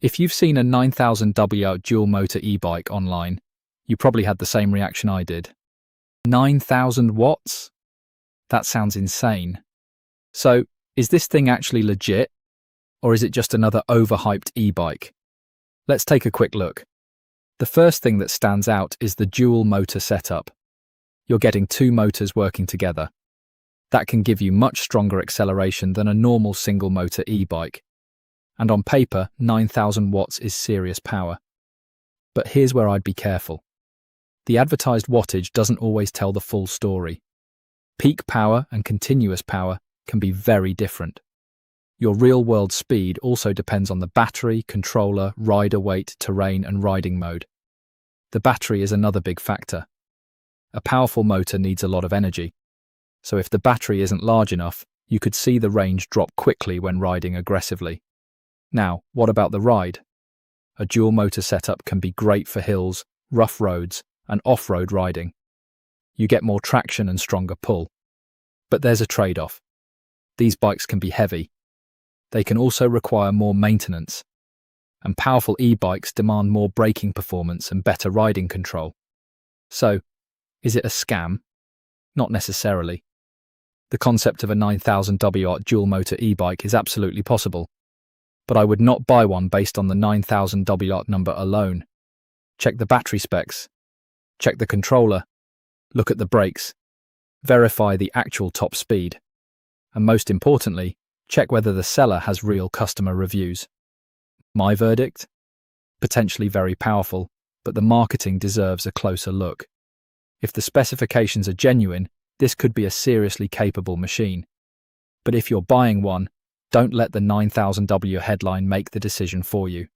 If you've seen a 9000W dual motor e-bike online, you probably had the same reaction I did. 9,000 watts? That sounds insane. So, is this thing actually legit? Or is it just another overhyped e-bike? Let's take a quick look. The first thing that stands out is the dual motor setup. You're getting two motors working together. That can give you much stronger acceleration than a normal single motor e-bike. And on paper, 9,000 watts is serious power. But here's where I'd be careful. The advertised wattage doesn't always tell the full story. Peak power and continuous power can be very different. Your real-world speed also depends on the battery, controller, rider weight, terrain, and riding mode. The battery is another big factor. A powerful motor needs a lot of energy, so if the battery isn't large enough, you could see the range drop quickly when riding aggressively. Now, what about the ride? A dual motor setup can be great for hills, rough roads, and off-road riding. You get more traction and stronger pull. But there's a trade-off. These bikes can be heavy. They can also require more maintenance. And powerful e-bikes demand more braking performance and better riding control. So, is it a scam? Not necessarily. The concept of a 9000W dual motor e-bike is absolutely possible. But I would not buy one based on the 9000W number alone. Check the battery specs. Check the controller. Look at the brakes. Verify the actual top speed. And most importantly, check whether the seller has real customer reviews. My verdict? Potentially very powerful, but the marketing deserves a closer look. If the specifications are genuine, this could be a seriously capable machine. But if you're buying one, don't let the 9000W headline make the decision for you.